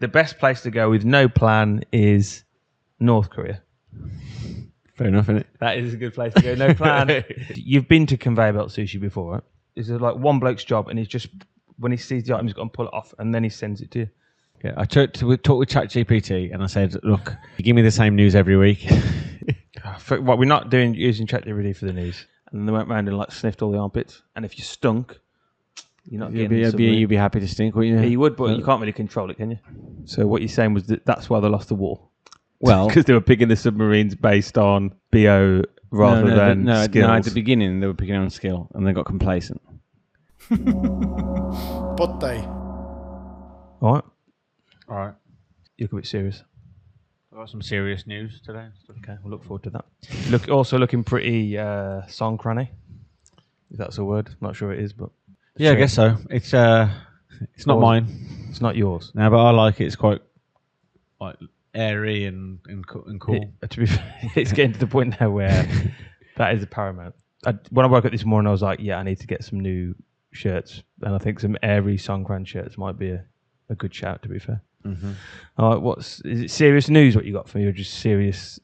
The best place to go with no plan is North Korea. Fair enough, isn't it? That is a good place to go. No plan. You've been to conveyor belt sushi before, right? It's like one bloke's job, and he's just when he sees the item, he's got to pull it off, and then he sends it to you. Yeah, I talked with ChatGPT, and I said, "Look, you give me the same news every week." What we're not doing using ChatGPT for the news, and they went round and like sniffed all the armpits, and if you stunk, you're not getting. You'd be happy to stink, wouldn't you? Yeah, you would, but you can't really control it, can you? So what you're saying was that's why they lost the war. Well, because they were picking the submarines based on BO rather than skills. No, at the beginning they were picking on skill, and they got complacent. But they. All right. You look a bit serious. I've got some serious news today. Okay, we'll look forward to that. Also looking pretty Songkran-y, if that's a word. Not sure it is, but yeah, sure. I guess so. It's not mine. It's not yours. No, but I like it. It's quite like airy and cool. To be fair, it's getting to the point now where that is the paramount. When I woke up this morning, I was like, yeah, I need to get some new shirts, and I think some airy Songkran shirts might be a good shout, to be fair. Mm-hmm. All right, is it serious news what you got for me, or just serious?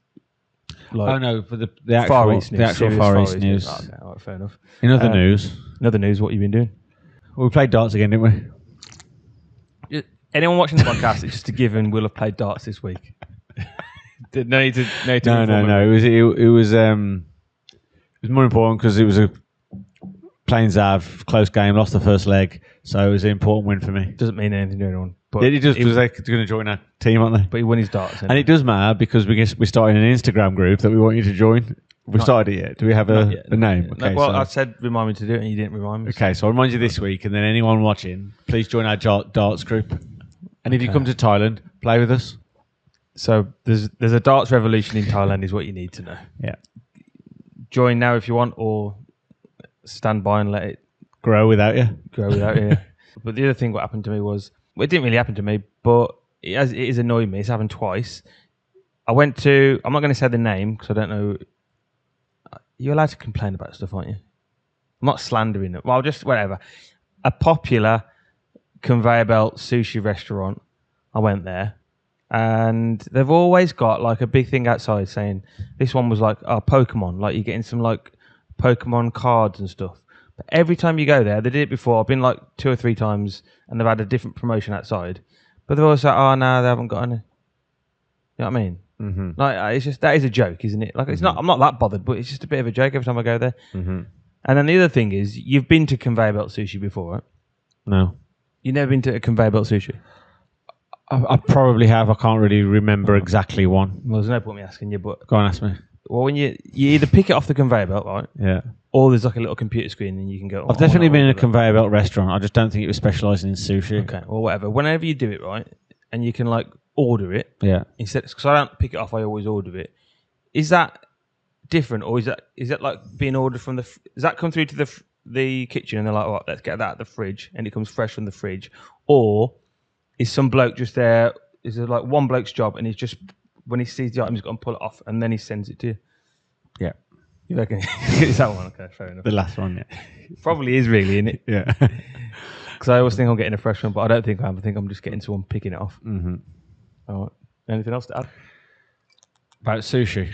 Like, no, for the actual Far East news. Oh, okay, all right, fair enough. In other news, what you been doing? Well, we played darts again, didn't we? Anyone watching the podcast, it's just a given. We'll have played darts this week. No. It was more important because it was a plain Zav, close game, lost the first leg, so it was an important win for me. Doesn't mean anything to anyone. But it does because they're going to join our team, aren't they? But he won his darts. And it does matter because we started an Instagram group that we want you to join. We started it yet? Do we have a name? Okay, well, I said remind me to do it and you didn't remind me. Okay, so I'll remind you this week, and then anyone watching, please join our darts group. And if you come to Thailand, play with us. So there's a darts revolution in Thailand is what you need to know. Yeah. Join now if you want, or stand by and let it grow without you. But the other thing what happened to me was, well, it didn't really happen to me, but it has annoyed me. It's happened twice. I'm not going to say the name because I don't know. You're allowed to complain about stuff, aren't you? I'm not slandering it. Well, just whatever. A popular conveyor belt sushi restaurant. I went there, and they've always got like a big thing outside saying this one was like Pokemon, like you're getting some like Pokemon cards and stuff. But every time you go there, they did it before. I've been like 2 or 3 times, and they've had a different promotion outside. But they're always like, oh no, they haven't got any. You know what I mean? Mm-hmm. Like it's just that is a joke, isn't it? Like it's not. I'm not that bothered, but it's just a bit of a joke every time I go there. Mm-hmm. And then the other thing is, you've been to conveyor belt sushi before, right? No. You've never been to a conveyor belt sushi? I probably have. I can't really remember exactly one. Well, there's no point me asking you, but go on, ask me. Well, when you either pick it off the conveyor belt, right? Yeah. Or there's like a little computer screen and you can go. I've definitely been in a conveyor belt restaurant. I just don't think it was specialising in sushi. Okay, well, whatever. Whenever you do it, right, and you can like order it. Yeah. Instead, because I don't pick it off, I always order it. Is that different, or is that like being ordered from the? Does that come through to the kitchen and they're like, "Right, let's get that out of the fridge," and it comes fresh from the fridge, or is some bloke just there? Is it like one bloke's job, and he's just when he sees the item, he's got to pull it off, and then he sends it to you? Yeah. You reckon? Is that one? Okay, fair enough. The last one, yeah. Probably is really, isn't it? Yeah. Because I always think I'm getting a fresh one, but I don't think I am. I think I'm just getting someone picking it off. Mm-hmm. All right. Anything else to add? About sushi?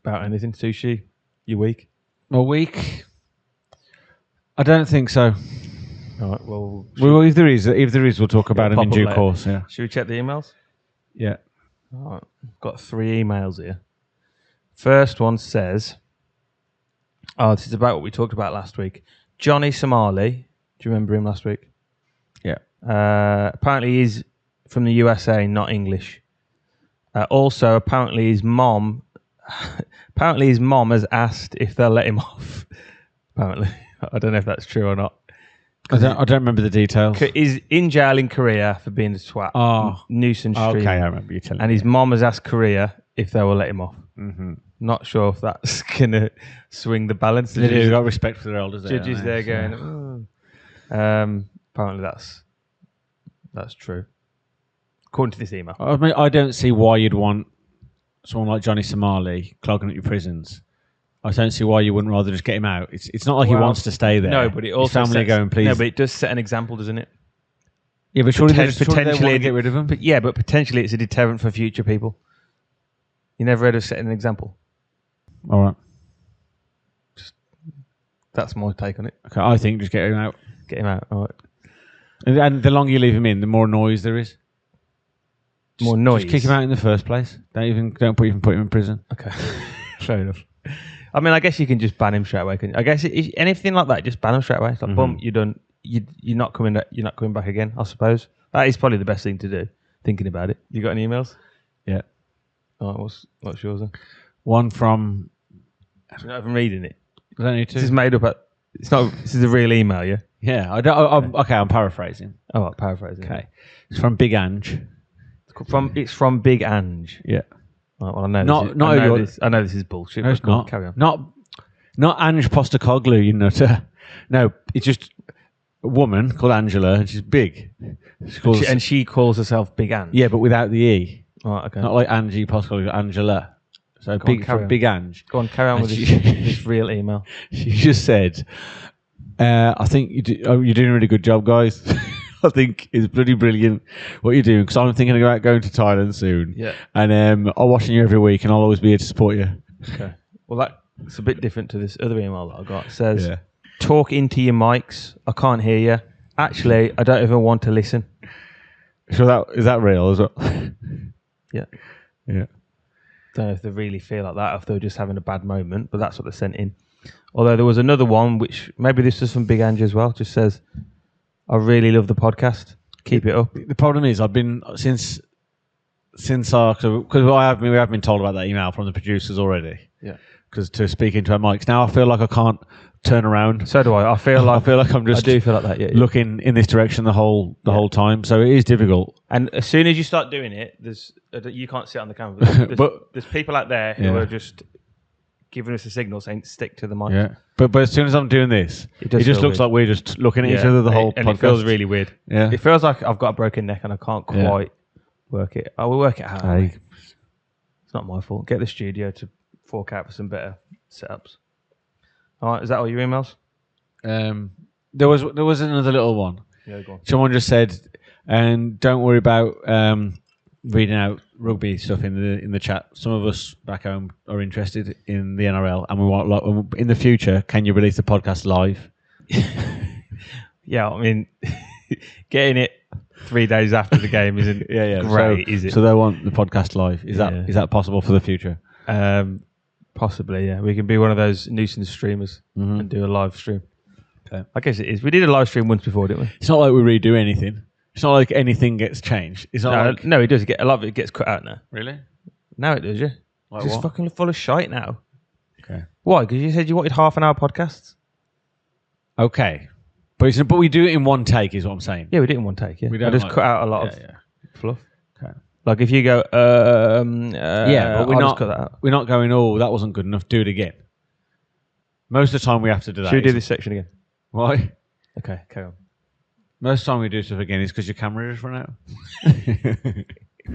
About anything? Sushi? Your week? My week? I don't think so. All right. Well, if there is, we'll talk about them in due course. Yeah. Should we check the emails? Yeah. All right. Got 3 emails here. First one says, this is about what we talked about last week. Johnny Somali. Do you remember him last week? Yeah. Apparently he's from the USA, not English. Also, apparently his mom has asked if they'll let him off. Apparently. I don't know if that's true or not. I don't remember the details. He's in jail in Korea for being a twat. Oh. Nuisance stream. Okay, I remember you telling me. And his mom has asked Korea if they will let him off. Mm-hmm. Not sure if that's going to swing the balance. They've got respect for their elders. Judges there going, oh. Apparently that's true. According to this email. I mean, I don't see why you'd want someone like Johnny Somali clogging up your prisons. I don't see why you wouldn't rather just get him out. It's not like he wants to stay there. No, but it also his family going, please. No, but it does set an example, doesn't it? Yeah, but surely they potentially want to get rid of them. But yeah, but potentially it's a deterrent for future people. You never heard of setting an example. All right. That's my take on it. Okay, I think just get him out. Get him out. All right. And the longer you leave him in, the more noise there is. More noise. Just kick him out in the first place. Don't put him in prison. Okay, fair enough. I mean, I guess you can just ban him straight away. I guess anything like that, just ban him straight away. It's like, boom, you're done. You're not coming. You're not coming back again. I suppose that is probably the best thing to do. Thinking about it. You got any emails? Yeah. All right, what's yours then? One from. I'm not even reading it. I don't need to. This is made up. It's not. This is a real email, yeah. Yeah. I'm paraphrasing. Oh, right, paraphrasing. Okay. It's from Big Ange. It's from Big Ange. Yeah. Right, well, I know I know this is bullshit. No, it's not. Carry on. Not Ange Postacoglu, you nutter. No, it's just a woman called Angela, and she's big. She calls herself Big Ange. Yeah, but without the E. Right, okay. Not like Angie Postacoglu, Angela. So Big Ange. Go on, carry on with this real email. She just said, I think you're doing a really good job, guys. I think it's bloody brilliant what you're doing, because I'm thinking about going to Thailand soon. Yeah. And I'm watching you every week, and I'll always be here to support you. Okay. Well, that's a bit different to this other email that I got. It says, talk into your mics. I can't hear you. Actually, I don't even want to listen. So is that real as well? Yeah. Yeah. Don't know if they really feel like that, or if they were just having a bad moment, but that's what they sent in. Although there was another one, which maybe this is from Big Ange as well, just says, I really love the podcast. Keep it up. The problem is, I've been since because we have been told about that email from the producers already. Yeah. Because to speak into our mics now, I feel like I can't turn around. So do I. I feel like I'm just. I do feel like that. Yeah. Looking in this direction the whole time, so it is difficult. And as soon as you start doing it, you can't sit on the camera. There's people out there who are just giving us a signal saying stick to the mic. Yeah. But as soon as I'm doing this, it just looks like we're just looking at each other the whole podcast. It feels really weird. Yeah. It feels like I've got a broken neck and I can't quite work it. I will work it out. Hey. It's not my fault. Get the studio to fork out for some better setups. All right, is that all your emails? There was another little one. Yeah, go on. Someone just said, and don't worry about reading out rugby stuff in the chat. Some of us back home are interested in the NRL, and we want in the future. Can you release the podcast live? Yeah, I mean, getting it 3 days after the game isn't great, is it? So they want the podcast live. Is that possible for the future? Possibly, yeah. We can be one of those nuisance streamers and do a live stream. Okay. I guess it is. We did a live stream once before, didn't we? It's not like we redo anything. It's not like anything gets changed. It's not no, it does. A lot of it gets cut out now. Really? Now it does, yeah. Like it's just fucking full of shite now. Okay. Why? Because you said you wanted half an hour podcasts. Okay. But we do it in one take, is what I'm saying. Yeah, we did it in one take, yeah. We I just cut out a lot of fluff. Okay. Like if you go, but I'll just cut that out. We're not going, oh, that wasn't good enough, do it again. Most of the time we have to do that. Should we do this section again? Why? Okay, carry on. Most of the time we do stuff again is because your camera just run out.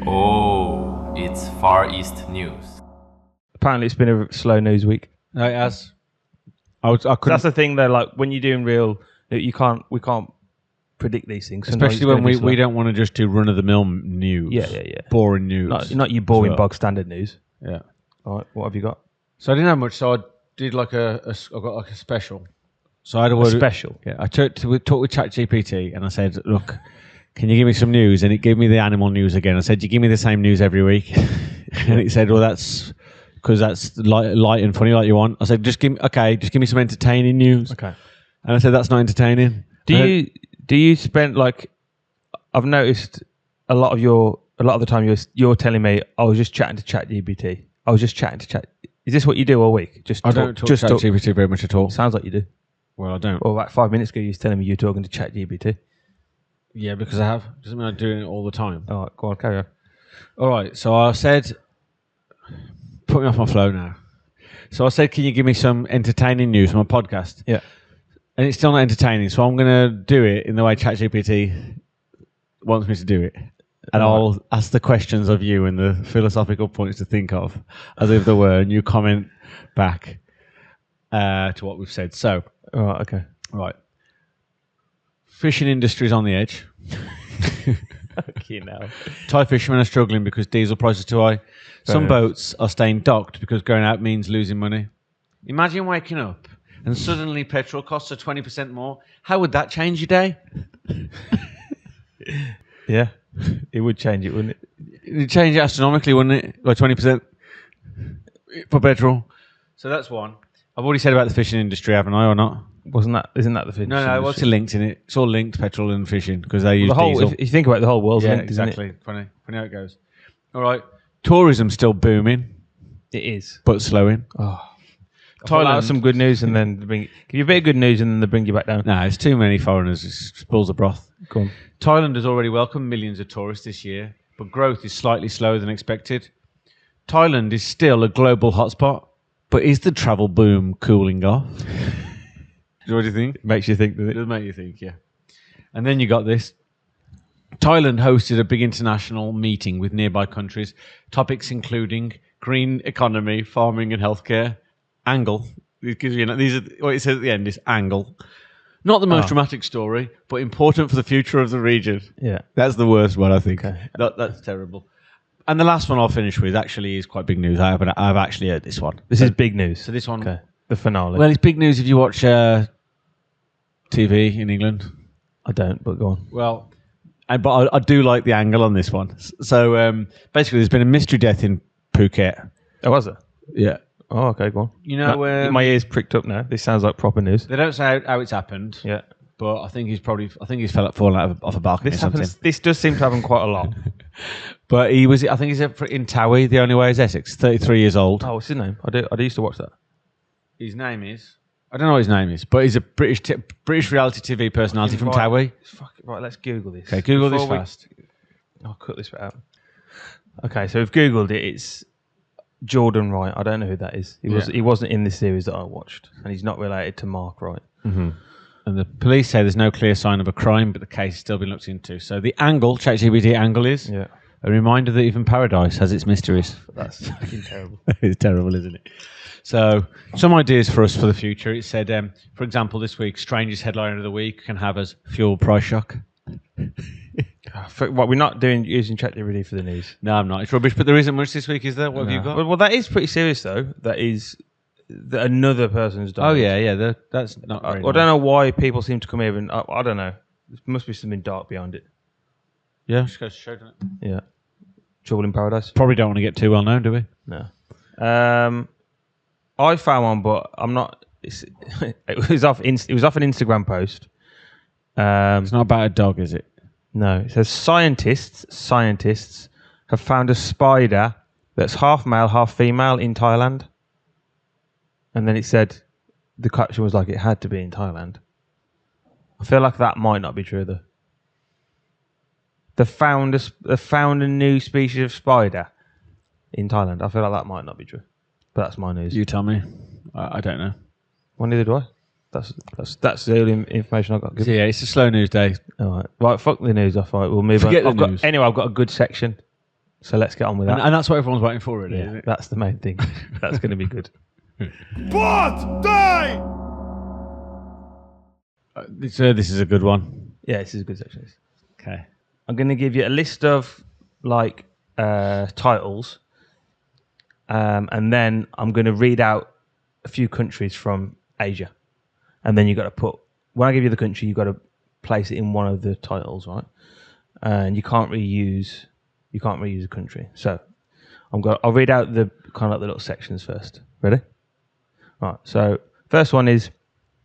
Oh, it's Far East news. Apparently it's been a slow news week. No, it has. That's the thing though, like when you're doing real, we can't predict these things. Especially when we don't want to just do run-of-the-mill news. Yeah. Boring news. Not your boring bog standard news. Yeah. All right, what have you got? So I didn't have much, so I did I got like a special. So I had a special? Yeah, I talked with ChatGPT and I said, look, can you give me some news? And it gave me the animal news again. I said, you give me the same news every week. And it said, well, that's because that's light and funny like you want. I said, just give me some entertaining news. Okay. And I said, that's not entertaining. Do you spend I've noticed a lot of the time you're telling me I was just chatting to ChatGPT. I was just chatting to Chat. Is this what you do all week? I don't talk to ChatGPT very much at all. Sounds like you do. Well, I don't. Well, about 5 minutes ago you was telling me you're talking to ChatGPT. Yeah, because I have. Doesn't mean I'm doing it all the time. All right, go on, carry on. All right, so I said, put me off my flow now. So I said, can you give me some entertaining news from a podcast? Yeah. And it's still not entertaining, so I'm going to do it in the way ChatGPT wants me to do it. And I'll ask the questions of you and the philosophical points to think of, as if there were, and you comment back to what we've said. So, all right, okay. Right. Fishing industry's on the edge. Fucking hell. Thai fishermen are struggling because diesel prices are too high. Some enough. boats are staying docked because going out means losing money. Imagine waking up and suddenly petrol costs are 20% more. How would that change your day? Yeah, it would change it, wouldn't it? It'd change it astronomically, wouldn't it? By 20% for petrol. So that's one. I've already said about the fishing industry, haven't I, or not? Isn't that the fishing No, what's it linked in it? It's all linked, petrol and fishing, because they use the whole, diesel. if you think about it, the whole world's linked, exactly. isn't it? Funny how it goes. All right. Tourism's still booming, It is. but slowing. Oh. Thailand. Thailand. Some good news and then give you a bit of good news and then they bring you back down. No, it's too many foreigners. It spills the broth. Go on. Thailand has already welcomed millions of tourists this year, but growth is slightly slower than expected. Thailand is still a global hotspot, but is the travel boom cooling off? What do you think? Makes you think, It doesn't it? does make you think, yeah. And then you got this. Thailand hosted a big international meeting with nearby countries, topics including green economy, farming and healthcare. Angle. Because, these are what it says at the end is angle. Not the most dramatic story, but important for the future of the region. Yeah. That's the worst one, I think. Okay. That's terrible. And the last one I'll finish with actually is quite big news. I've actually heard this one. This is big news. So this one... Okay. The finale. Well, it's big news if you watch TV in England. I don't, but go on. Well, but I do like the angle on this one. So basically, there's been a mystery death in Phuket. Oh, was it? Yeah. Oh, okay, go on. You know, my ears pricked up now. This sounds like proper news. they don't say how it's happened. Yeah. But I think he's fallen out off a balcony This or something. happens. This does seem to happen quite a lot. But I think he's in Towie, the only way is Essex, 33 years old. Oh, what's his name? I used to watch that. His name is... I don't know what his name is, but he's a British reality TV personality from Towie. Right, let's Google this. Okay, Google this fast. I'll cut this bit out. Okay, so we've Googled it. It's Jordan Wright. I don't know who that is. He wasn't in this series that I watched, and he's not related to Mark Wright. Mm-hmm. And the police say there's no clear sign of a crime, but the case is still being looked into. So the angle, ChatGPT angle, is a reminder that even paradise has its mysteries. That's fucking terrible. It's terrible, isn't it? So some ideas for us for the future. It said, for example, this week, strangest headline of the week can have as fuel price shock. What we're not using ChatGPT for the news. No, I'm not. It's rubbish. But there isn't much this week, is there? What have you got? Well, that is pretty serious, though. That is that another person's died. Oh yeah. That's not. Very I don't know why people seem to come here and I don't know. There must be something dark behind it. Yeah, just goes to show, doesn't it? Yeah. Trouble in Paradise. Probably don't want to get too well known, do we? No. I found one, but I'm not. It was off an Instagram post. It's not about a dog, is it? No, it says scientists have found a spider that's half male, half female in Thailand. And then it said the caption was like it had to be in Thailand. I feel like that might not be true though. They found a new species of spider in Thailand. I feel like that might not be true. But that's my news. You tell me. I don't know. Well, neither do I. That's the only information I've got. So yeah, it's a slow news day. All right. Right, fuck the news off. Right, we'll move Forget on. the news. Anyway, I've got a good section. So let's get on with that. And that's what everyone's waiting for, really, isn't it? That's the main thing. That's going to be good. What? Die! This is a good one. Yeah, this is a good section. Okay. I'm going to give you a list of titles, and then I'm going to read out a few countries from Asia, and then you got to put. When I give you the country, you got to place it in one of the titles, right? And you can't reuse a country. So I'll read out the kind of like the little sections first. Ready? Right. So first one is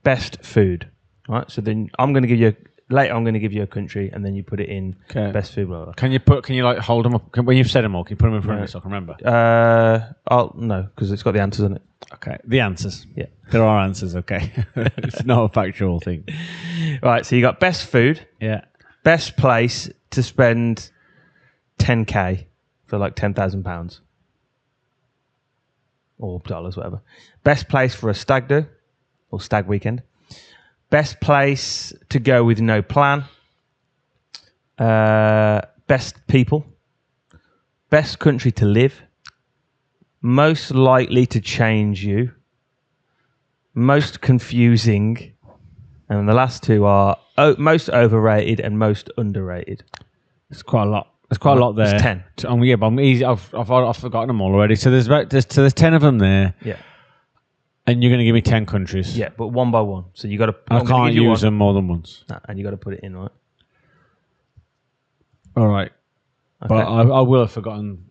best food. Right. So then I'm going to give you a country, and then you put it in best food. Blah, blah. Can you like hold them up when you've said them all? Can you put them in front of me so I can remember? No, because it's got the answers in it. Okay. The answers. Yeah. There are answers. Okay. It's not a factual thing. Right. So you got best food. Yeah. Best place to spend 10k for like £10,000 or dollars, whatever. Best place for a stag do or stag weekend. Best place to go with no plan. Best people. Best country to live. Most likely to change you. Most confusing. And the last two are most overrated and most underrated. It's quite a lot. There's quite a lot there. There's 10. Yeah, but I'm easy. I've forgotten them all already. So there's 10 of them there. Yeah. And you're going to give me 10 countries. Yeah, but one by one. So you got to. I can't use them more than once. Nah, and you got to put it in, right? All right. Okay. But I will have forgotten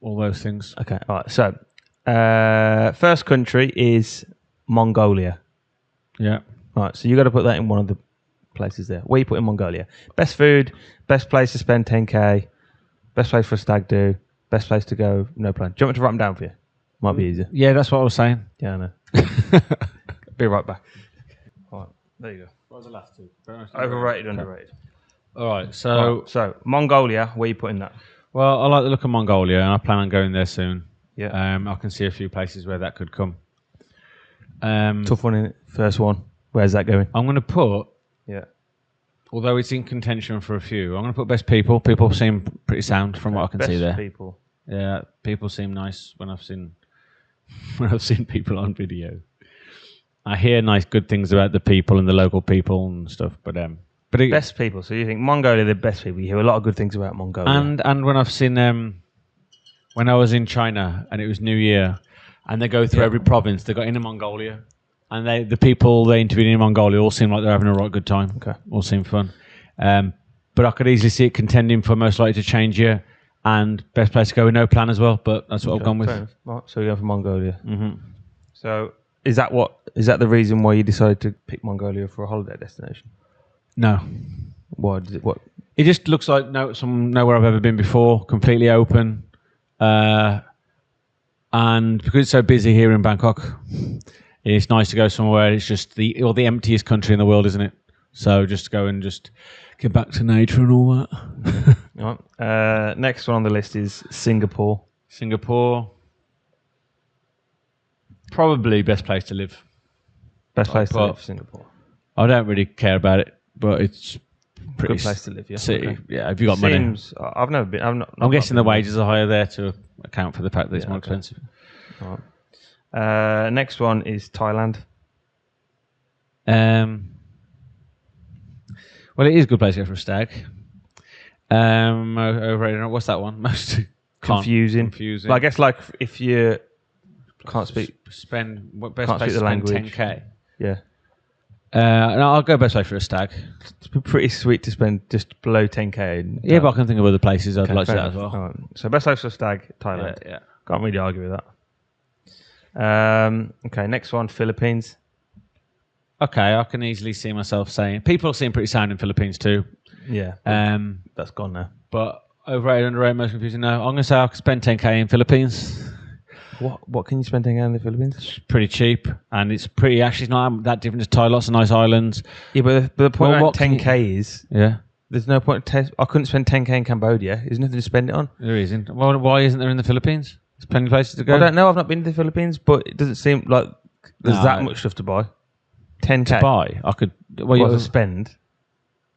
all those things. Okay. All right. So, first country is Mongolia. Yeah. All right. So you got to put that in one of the places there. Where you put in Mongolia? Best food, best place to spend 10k, best place for a stag do, best place to go. No plan. Do you want me to write them down for you? Might be easier. Yeah, that's what I was saying. Yeah, I know. Be right back. All right. There you go. What was the last two? Overrated, underrated. All right. So, So Mongolia. Where you putting that? well, I like the look of Mongolia, and I plan on going there soon. Yeah. I can see a few places where that could come. Tough one in it. First one. Where's that going? I'm going to put, Yeah. although it's in contention for a few, I'm going to put best people. People seem pretty sound from what I can Best see there. people. Yeah, people seem nice when I've seen people on video. I hear nice, good things about the people and the local people and stuff. But Best people. So you think Mongolia, the best people? You hear a lot of good things about Mongolia. and when I've seen when I was in China and it was New Year, and they go through every province, they got into Mongolia, and the people they interviewed in Mongolia all seem like they're having a right good time. Okay. All seem fun. But I could easily see it contending for most likely to change year and best place to go with no plan as well. But that's what I've gone with. Fair enough. Right, so you're going for Mongolia. Mm-hmm. So is that the reason why you decided to pick Mongolia for a holiday destination? No. What? It just looks like nowhere I've ever been before, completely open. And because it's so busy here in Bangkok, it's nice to go somewhere. It's just the emptiest country in the world, isn't it? So just go and just get back to nature and all that. All right. Next one on the list is Singapore. Singapore, probably best place to live. Best place to live, Singapore. I don't really care about it, but it's pretty Good place to live, yeah. city. Okay. Yeah, if you got money. I've never been. I'm guessing the wages are higher there to account for the fact that it's more expensive. All right. Next one is Thailand. Well, it is a good place to go for a stag. Overrated. What's that one? Most Confusing. Well, I guess like if you can't speak, spend what best can't place speak to the spend language. 10k. Yeah. No, I'll go best place for a stag. It's pretty sweet to spend just below 10k. Yeah, but I can think of other places I'd like to fair do that as enough. well. All right. So best place for a stag, Thailand. Yeah. Can't really argue with that. Okay, next one, Philippines. Okay, I can easily see myself saying people seem pretty sound in Philippines too. Yeah. That's gone now. But overrated, underrated, most confusing. No, I'm gonna say I could spend 10k in Philippines. What can you spend 10k in the Philippines? It's pretty cheap, and it's pretty. Actually, it's not that different to Thai. Lots of nice islands. Yeah, but the point Well, about 10k is Yeah, there's no point. I couldn't spend 10k in Cambodia. There's nothing to spend it on. there isn't. Well, why isn't there in the Philippines? There's plenty of places to go. I don't know. I've not been to the Philippines, but it doesn't seem like there's No. that much stuff to buy. 10k to buy. I could. Well, What to you spend.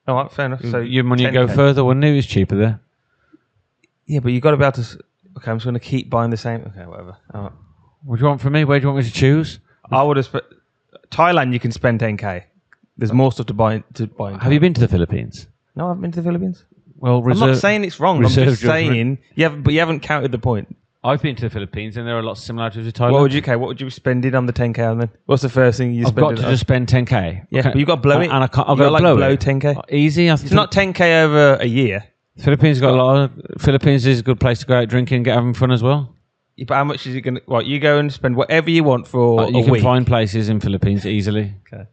All right, fair enough. So your money would go 10K. further, wouldn't it? It's cheaper there. Yeah, but you got to be able to. Okay, I'm just going to keep buying the same. Okay, whatever. All right. What do you want from me? Where do you want me to choose? I would have spent Thailand. You can spend 10k. There's more stuff to buy. Have you been to the Philippines? No, I haven't been to the Philippines. Well, I'm not saying it's wrong. I'm reserve just saying but you haven't counted the point. I've been to the Philippines, and there are lots of similarities with Thailand. What would you spend it on the 10k on then? What's the first thing you I've spend? got it to on? just spend 10k. Yeah, but you got to blow it. and I can't. I've You got to gotta, blow it. 10k. Easy. It's not 10k over a year. Philippines got a lot. Philippines is a good place to go out drinking, and get having fun as well. Yeah, but how much is it going to? Right, you go and spend whatever you want for You a can week. find places in Philippines easily. Okay,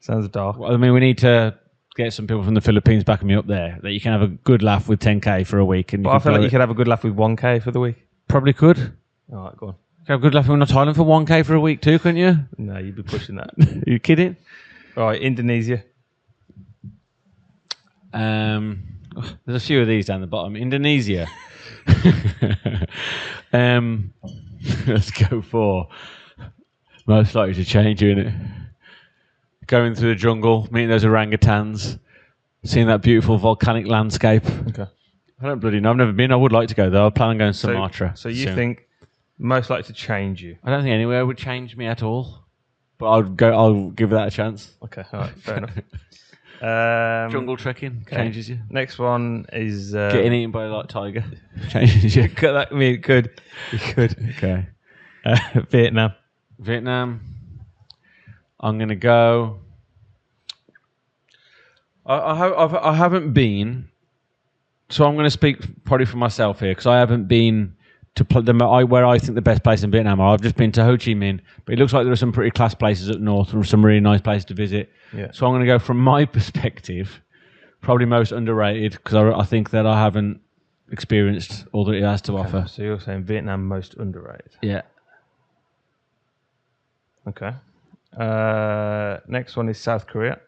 sounds dark. I mean, we need to get some people from the Philippines backing me up there. That you can have a good laugh with 10k for a week, and But I feel like you could have a good laugh with 1k for the week. probably could. All right, go on. Have a good laugh in Thailand for 1k for a week too, couldn't you? No, you'd be pushing that. Are you kidding? All right, Indonesia. There's a few of these down the bottom. Indonesia. Let's go for most likely to change you, innit? Going through the jungle, meeting those orangutans, seeing that beautiful volcanic landscape. Okay. I don't bloody know. I've never been. I would like to go though. I plan on going to Sumatra. So you soon. think most likely to change you? I don't think anywhere would change me at all. but I'll give that a chance. Okay, all right, fair enough. Jungle trekking changes you. Next one is Getting eaten by a tiger changes you. I mean, it could. Okay. Vietnam. I'm gonna go. I haven't been, so I'm going to speak probably for myself here because I haven't been to where I think the best place in Vietnam are. I've just been to Ho Chi Minh, but it looks like there are some pretty class places up north and some really nice places to visit. Yeah. So I'm going to go from my perspective, probably most underrated because I think that I haven't experienced all that it has to offer. So you're saying Vietnam most underrated? Yeah. Okay. Next one is South Korea.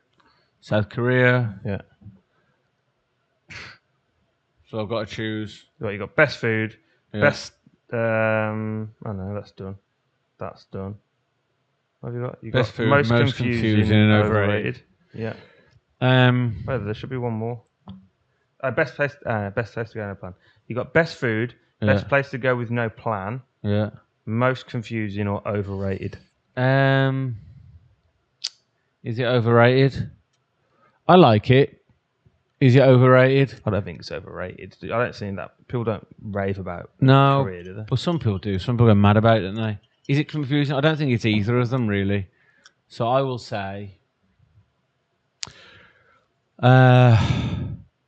South Korea. Yeah. So I've got to choose. You got best food, best. Oh no, that's done. That's done. What have you got? You Best got food, most most confusing and overrated. Yeah. Um, There should be one more. Best place to go, no plan. You got best food, best place to go with no plan, yeah. most confusing or overrated. Is it overrated? I like it. Is it overrated? I don't think it's overrated. I don't see that people don't rave about No. Korea, do they? Well, some people do. Some people are mad about it, don't they? Is it confusing? I don't think it's either of them, really. So I will say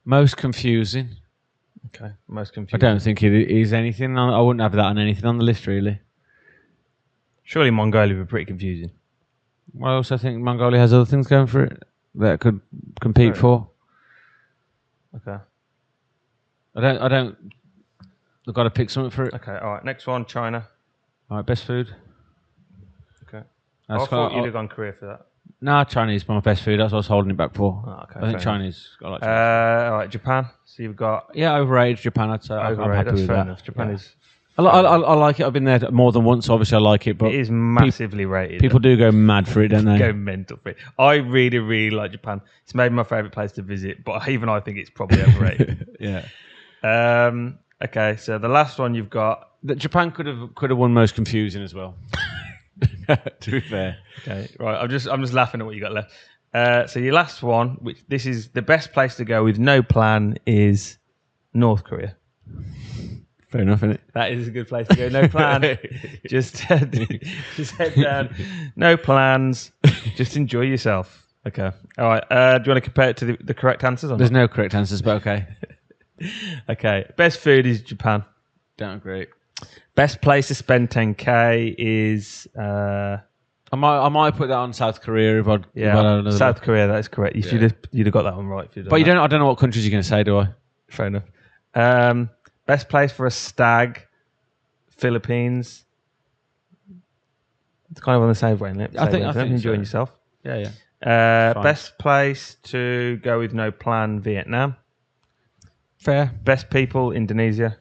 most confusing. Okay, most I confusing. don't think it is anything. I wouldn't have that on anything on the list, really. Surely Mongolia would be pretty confusing. I also think Mongolia has other things going for it that it could compete for. Okay. I don't. I've got to pick something for it. Okay, all right. Next one, China. All right, best food. Okay. That's I thought you'd have gone Korea for that. Nah, Chinese is my best food. That's what I was holding it back for. Oh, okay, I think fair Chinese. I like Chinese. All right, Japan. So you've got Yeah, overrated Japan. I'd say overrated. I'm happy That's with fair that. enough. Japan is. I like it. I've been there more than once. Obviously, I like it, but It is massively rated. people do go mad for it, don't they? Go mental for it. I really, really like Japan. It's maybe my favourite place to visit, but even I think it's probably overrated. Yeah. Okay, so the last one you've got. That Japan could have won most confusing as well. To be fair. Okay, right. I'm just laughing at what you got left. So your last one, which this is the best place to go with no plan, is North Korea. Fair enough, isn't it? That is a good place to go. No plan. just head down. No plans. Just enjoy yourself. Okay. All right. Do you want to compare it to the correct answers? Or There's not? no correct answers, but okay. Okay. Best food is Japan. Don't agree. Best place to spend 10k is I might put that on South Korea if I'd had another South look. Korea. That is correct. You'd have got that one right. If you'd done But you that. don't. I don't know what countries you're going to say, do I? Fair enough. Best place for a stag, Philippines. It's kind of on the same wavelength. I think enjoying so. yourself. Yeah. Fine. Best place to go with no plan, Vietnam. Fair. Best people, Indonesia.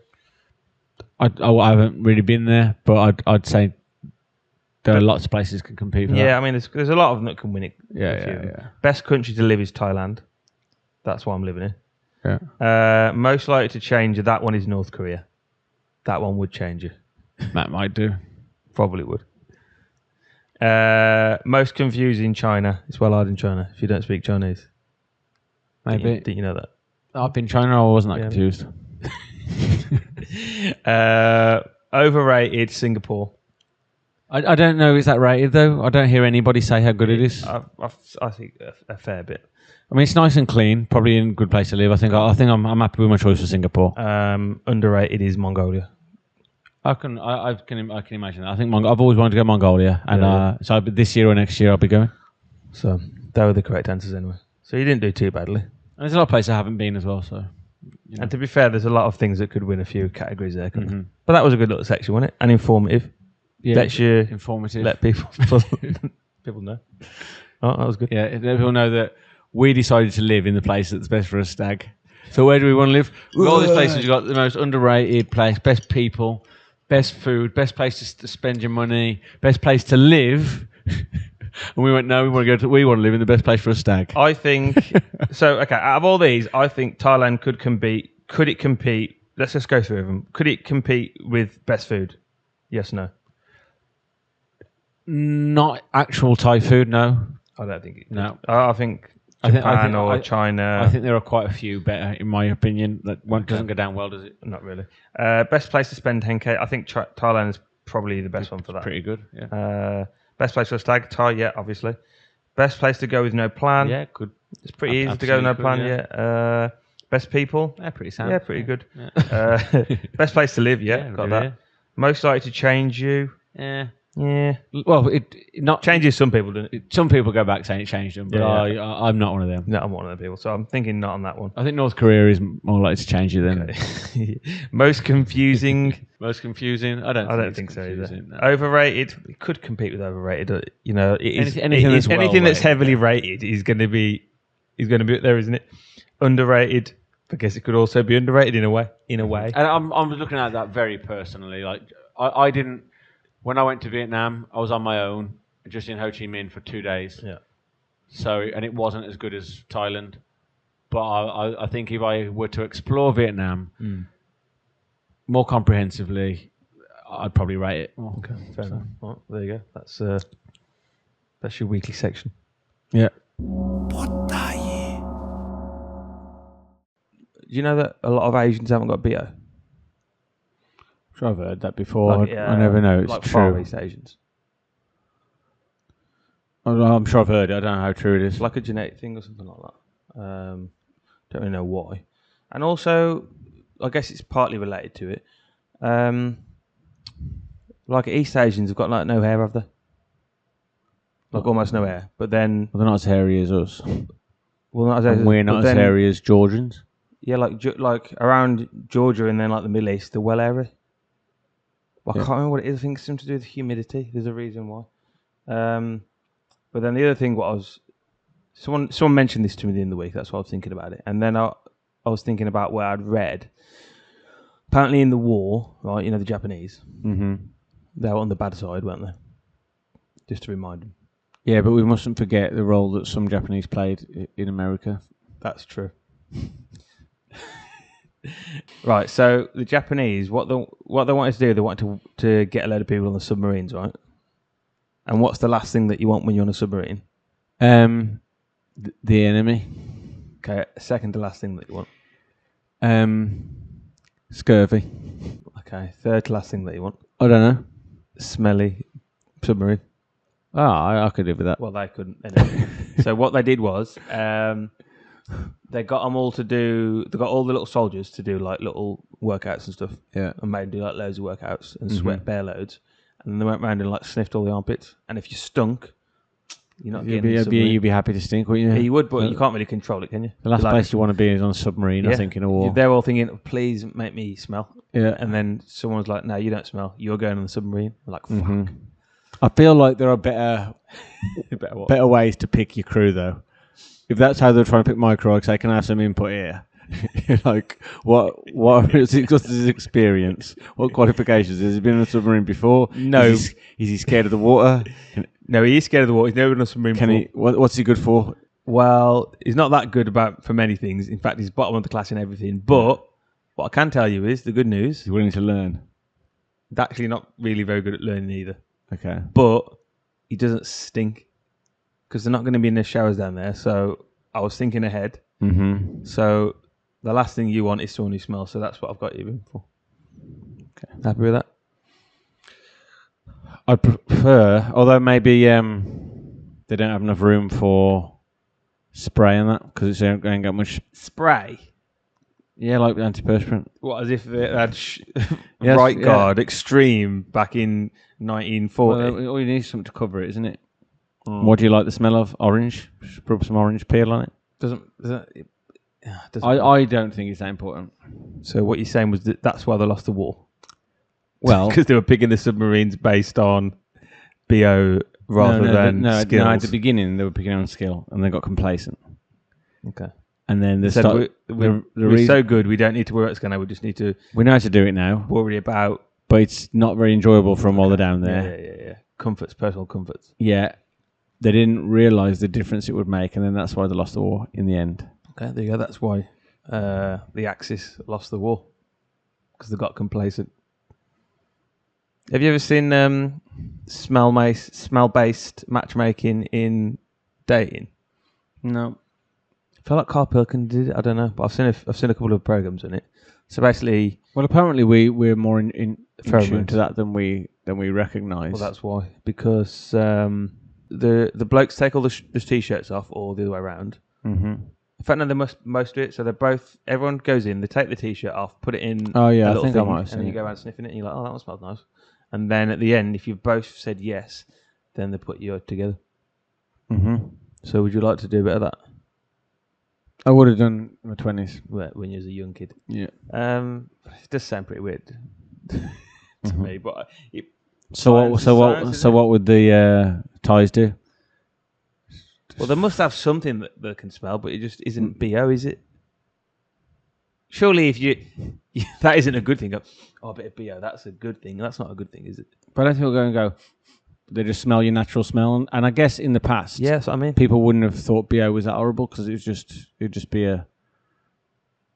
I haven't really been there, but I'd say there are lots of places can compete for that. Yeah, I mean, there's a lot of them that can win it. Yeah. Best country to live is Thailand. That's why I'm living in. Yeah. Most likely to change, that one is North Korea. That one would change you. That might do. Probably would. Most confusing, China. It's well hard in China if you don't speak Chinese. Maybe. Didn't you know that? I've been China. I wasn't that confused. Overrated, Singapore. I don't know. Is that rated though? I don't hear anybody say how good it is. I think a fair bit. I mean, it's nice and clean. Probably a good place to live. I think I'm happy with my choice for Singapore. Underrated is Mongolia. I can imagine that. I think I've always wanted to go to Mongolia, and so this year or next year I'll be going. So they were the correct answers anyway. So you didn't do too badly. And there's a lot of places I haven't been as well. So, And to be fair, there's a lot of things that could win a few categories there. But that was a good little section, wasn't it? And informative. yeah, Lets you informative. let people know. Oh, that was good. Yeah, let people know that we decided to live in the place that's best for a stag. So where do we want to live? With all these places, you've got the most underrated place, best people, best food, best place to spend your money, best place to live. And we went, no, we want to live in the best place for a stag. I think so. Okay, out of all these, I think Thailand could compete. Could it compete? Let's just go through them. Could it compete with best food? Yes, no. Not actual Thai food, no. I don't think it. No. I think Japan or China. I think there are quite a few better, in my opinion. That one doesn't go down well, does it? Not really. Best place to spend 10K. I think Thailand is probably the best one for that. Pretty good, yeah. Best place for a stag. Thai, yeah, obviously. Best place to go with no plan. Yeah, good. It's pretty easy to go with no plan, yeah. Best people. Yeah, pretty sound. Yeah, pretty good. Yeah. Best place to live, yeah, got that. Yeah. Most likely to change you. Yeah. Yeah. Well, it not Changes some people, doesn't it? Some people go back saying it changed them, but I'm not one of them. No, I'm one of the people, so I'm thinking not on that one. I think North Korea is more likely to change you than Most confusing. most confusing. I don't think so either. No. Overrated. It could compete with overrated. You know, Anything that's heavily rated is going to be up there, isn't it? Underrated. I guess it could also be underrated in a way. And I'm looking at that very personally. Like I didn't. When I went to Vietnam, I was on my own, just in Ho Chi Minh for 2 days. Yeah. So, and it wasn't as good as Thailand. But I think if I were to explore Vietnam more comprehensively, I'd probably rate it more. Okay, fair enough. Well, there you go. That's your weekly section. Yeah. Do you know that a lot of Asians haven't got BO? Sure, I've heard that before. Like, I never know it's like true. Far East Asians. I'm sure I've heard it. I don't know how true it is. It's like a genetic thing or something like that. Don't really know why. And also, I guess it's partly related to it. Like East Asians have got like no hair, have they? Like almost no hair. But then... Well, they're not as hairy as us. Well, not as hairy and we're not as hairy as Georgians. Yeah, like around Georgia and then like the Middle East, they're well hairy. Well, I can't remember what it is. I think it's something to do with humidity. There's a reason why. But then the other thing, someone mentioned this to me in the week. That's why I was thinking about it. And then I was thinking about where I'd read. Apparently, in the war, right? You know, the Japanese. Mm-hmm. They were on the bad side, weren't they? Just to remind them. Yeah, but we mustn't forget the role that some Japanese played in America. That's true. Right, so the Japanese, what they wanted to do, they wanted to get a load of people on the submarines, right? And what's the last thing that you want when you're on a submarine? The enemy. Okay, second to last thing that you want. Scurvy. Okay, third to last thing that you want. I don't know. Smelly submarine. Oh, I could live with that. Well, they couldn't. Anyway. So what they did was, they got them all to do. They got all the little soldiers to do like little workouts and stuff. Yeah, and made them do like loads of workouts and sweat bare loads. And then they went around and like sniffed all the armpits. And if you stunk, you're not getting. You'd be happy to stink, wouldn't you? Yeah, you would, but you can't really control it, can you? The last place you want to be is on a submarine. I think in a war. They're all thinking, "Please make me smell." Yeah, and then someone's like, "No, you don't smell. You're going on the submarine." They're like, "Fuck." I feel like there are better ways to pick your crew, though. If that's how they're trying to pick my crew, I'd say, can I have some input here? Like, what is his experience? What qualifications? Has he been on a submarine before? No. Is he scared of the water? No, he is scared of the water. He's never been on a submarine before. What's he good for? Well, he's not that good for many things. In fact, he's bottom of the class in everything. But what I can tell you is, the good news... He's willing to learn. He's actually not really very good at learning either. Okay. But he doesn't stink. Because they're not going to be in the showers down there. So I was thinking ahead. Mm-hmm. So the last thing you want is someone who smells. So that's what I've got you in for. Okay. Happy with that? I prefer, although maybe they don't have enough room for spray and that, because it ain't got much spray. Yeah, like the antiperspirant. What, as if they had right guard extreme back in 1940? Well, all you need is something to cover it, isn't it? What do you like the smell of? Orange? Just rub some orange peel on it. I don't think it's that important. So what you're saying was that's why they lost the war? Well, because they were picking the submarines based on BO rather than skills. No, at the beginning they were picking on skill, and they got complacent. Okay. And then they said we're so good, we don't need to worry about scanner. We just need to. We know how to do it now. Worry about, but it's not very enjoyable for them while they're down there. Yeah. Comforts, personal comforts. Yeah, they didn't realise the difference it would make, and then that's why they lost the war in the end. Okay, there you go. That's why the Axis lost the war, because they got complacent. Have you ever seen smell-based matchmaking in dating? No. I feel like Carl Pilkington did it. I don't know, but I've seen a couple of programs on it. So basically, Well, apparently we're more in tune Pheromones. to that than we recognise. well, that's why, because the blokes take all the t-shirts off, or the other way around. Mm-hmm. In fact, no, they most do it. So everyone goes in, they take the t-shirt off, put it in. Oh yeah, a I little think thing, I might have seen and you it. go around sniffing it, and you're like, oh, that one smells nice. And then at the end, if you've both said yes, then they put you together. Mm-hmm. So would you like to do a bit of that? I would have done in my 20s. When you was a young kid? Yeah. It does sound pretty weird to me, but So what would the ties do? well, they must have something that they can smell, but it just isn't BO, is it? Surely, if you that isn't a good thing. Oh, a bit of BO, that's a good thing. That's not a good thing, is it? But I don't think we'll go and go. They just smell your natural smell, and I guess in the past, Yeah, that's what I mean. people wouldn't have thought BO was that horrible because it'd just be a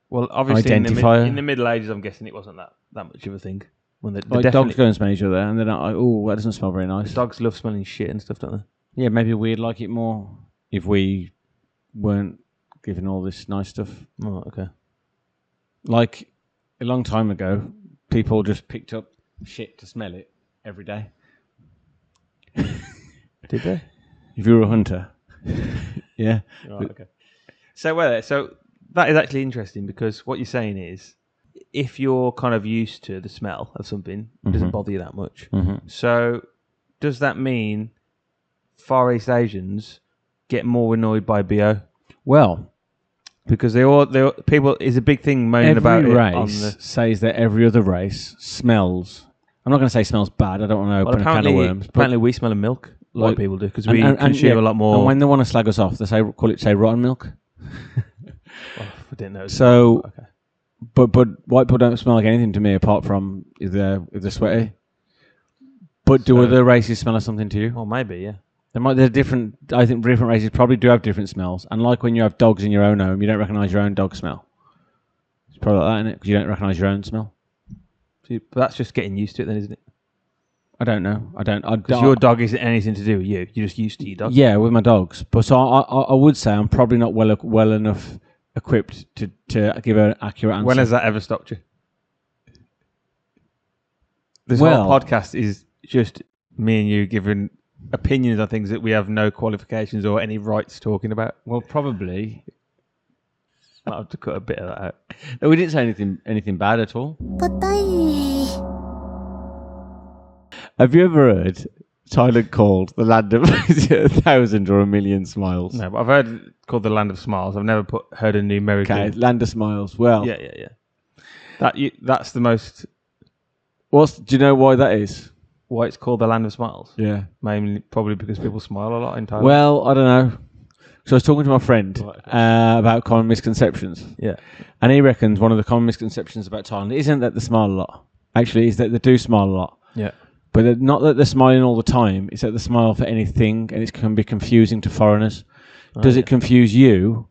Well, obviously, identifier. in the Middle Ages, I'm guessing it wasn't that much of a thing. When the like dogs go and smell each other, and they're not like, oh, that doesn't smell very nice. dogs love smelling shit and stuff, don't they? Yeah, maybe we'd like it more if we weren't given all this nice stuff. Oh, okay. Like a long time ago, people just picked up shit to smell it every day. Did they? If you were a hunter, yeah. Right, okay. So that is actually interesting, because what you're saying is, if you're kind of used to the smell of something, it doesn't bother you that much. Mm-hmm. So does that mean Far East Asians get more annoyed by BO? Well, Because they all people is a big thing moaning about every it race on the. says that every other race smells. I'm not going to say smells bad. I don't want to open a can of worms. Apparently, we smell of milk. White Like- people do, because we and consume yeah, a lot more. And when they want to slag us off, they call it rotten milk. I didn't know. So, Okay. but white people don't smell like anything to me apart from if they're sweaty. But do So- other races smell of something to you? Well, maybe, yeah. They're different. I think different races probably do have different smells. And like when you have dogs in your own home, you don't recognise your own dog smell. It's probably like that, isn't it? Because you don't recognise your own smell. But that's just getting used to it, then, isn't it? I don't know. Because your dog isn't anything to do with you. You're just used to your dog. Yeah, with my dogs. But so I would say I'm probably not well enough equipped to give an accurate answer. When has that ever stopped you? This Well- whole podcast is just me and you giving opinions on things that we have no qualifications or any rights talking about. Well, probably. Might have to cut a bit of that out. No, we didn't say anything bad at all. Have you ever heard Thailand called the land of a thousand or a million smiles? No, but I've heard it called the Land of Smiles. I've never heard a numerical. Okay, land of smiles. Well, Yeah. That's the most. do you know why that is? Why it's called the Land of Smiles? Yeah. Mainly, probably because people smile a lot in Thailand. Well, I don't know. So I was talking to my friend Right. about common misconceptions. Yeah. And he reckons one of the common misconceptions about Thailand isn't that they smile a lot. Actually, is that they do smile a lot. Yeah. But not that they're smiling all the time. It's that they smile for anything, and it can be confusing to foreigners. Does it confuse you?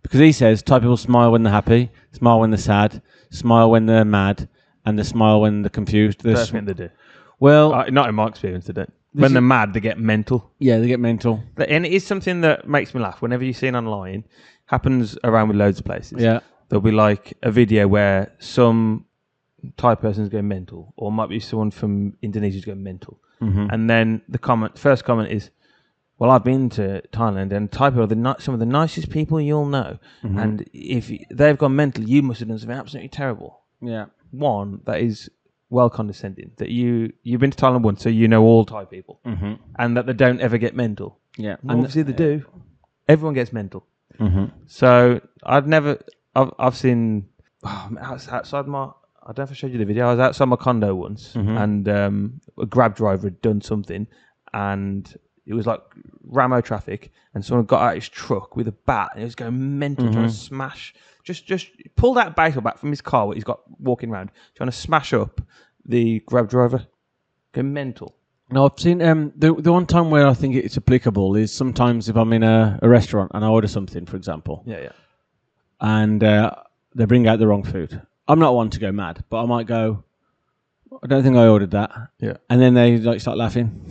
Because he says Thai people smile when they're happy, smile when they're sad, smile when they're mad, and they smile when they're confused. I don't think they do. Well, Not in my experience, they don't. When they're mad, they get mental. yeah, they get mental. And it is something that makes me laugh. Whenever you see it online, happens around with loads of places. Yeah. There'll be like a video where some Thai person's going mental, or might be someone from Indonesia's going mental. Mm-hmm. And then first comment is, well, I've been to Thailand, and Thai people are some of the nicest people you'll know. Mm-hmm. And if they've gone mental, you must have done something absolutely terrible. Yeah. One, that is well condescending. That you've been to Thailand once, so you know all Thai people, Mm-hmm. and that they don't ever get mental. Yeah. And obviously they do. Everyone gets mental. Mm-hmm. So I've seen outside my. I don't know if I showed you the video. I was outside my condo once, and a Grab driver had done something, and it was like Ramo traffic, and someone got out his truck with a bat, and he was going mental, trying to smash. Just pulled out a baseball bat from his car, what he's got walking around, trying to smash up the Grab driver. Going mental. No, I've seen the one time where I think it's applicable is sometimes if I'm in a restaurant and I order something, for example, Yeah. and they bring out the wrong food. I'm not one to go mad, but I might go, I don't think I ordered that. Yeah. And then they like start laughing.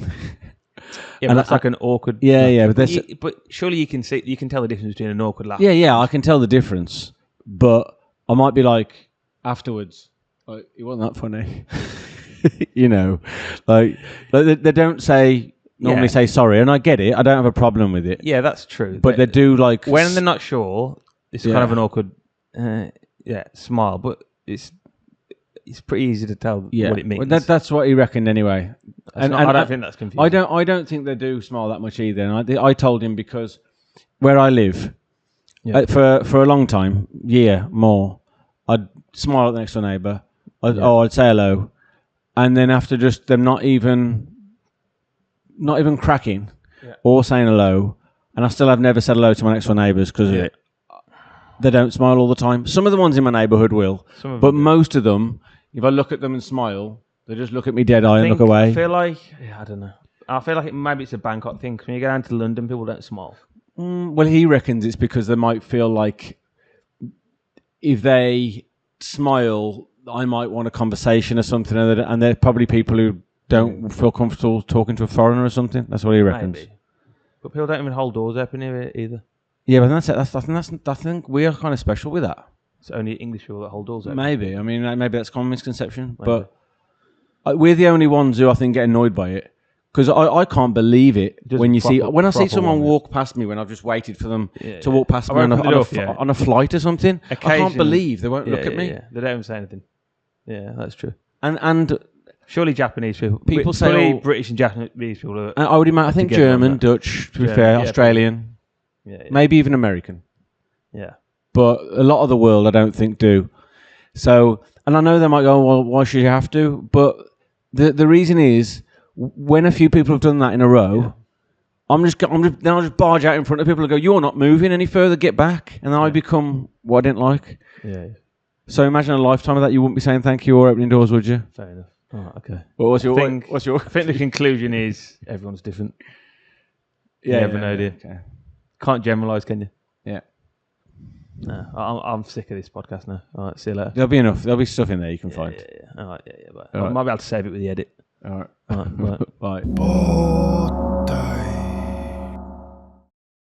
Yeah, And but that's like an awkward. Yeah, laugh. yeah, but But surely you can tell the difference between an awkward laugh. yeah, I can tell the difference. But I might be like afterwards, like it wasn't that funny. You know, like they don't normally say sorry, and I get it. I don't have a problem with it. Yeah, that's true. But they do like when they're not sure. It's kind of an awkward, smile, but it's pretty easy to tell what it means. Well, that's what he reckoned anyway. I don't think that's confusing. I don't think they do smile that much either. And I told him because where I live, for a long time, more, I'd smile at the next door neighbour. I'd say hello, and then after just them not even cracking or saying hello, and I still have never said hello to my next door neighbours because of it. They don't smile all the time. Some of the ones in my neighbourhood will, but most of them, if I look at them and smile, they just look at me dead eye and look away. I feel like, I don't know. I feel like maybe it's a Bangkok thing. Because when you go down to London, people don't smile. Well, he reckons it's because they might feel like if they smile, I might want a conversation or something, and they're probably people who don't feel comfortable talking to a foreigner or something. That's what he reckons. Maybe. But people don't even hold doors open here either. Yeah, but I think we are kind of special with that. It's only English people that hold doors open. Maybe. I mean, maybe that's a common misconception. Maybe. But we're the only ones who I think get annoyed by it. Because I can't believe it when I see someone walk past me when I've just waited for them to walk past me on a flight or something. I can't believe they won't look at me. Yeah. They don't even say anything. Yeah, that's true. And surely Japanese people. People say British and Japanese people. I would imagine. I think German, Dutch. To be fair, Australian. Yeah. Maybe even American. Yeah. But a lot of the world, I don't think, do. So, and I know they might go, well, why should you have to? But the reason is, when a few people have done that in a row, I'll just barge out in front of people and go, you're not moving any further, get back. And then I become what I didn't like. Yeah. So imagine a lifetime of that, you wouldn't be saying thank you or opening doors, would you? Fair enough. Oh, okay. Well, what's your? I think the conclusion is everyone's different. Yeah, you never know, do you? Okay. Can't generalise, can you? Yeah. No, I'm sick of this podcast now. All right, see you later. There'll be enough. There'll be stuff in there you can find. Yeah. All right, yeah. But I might be able to save it with the edit. All right. All right, bye. Bye. Boat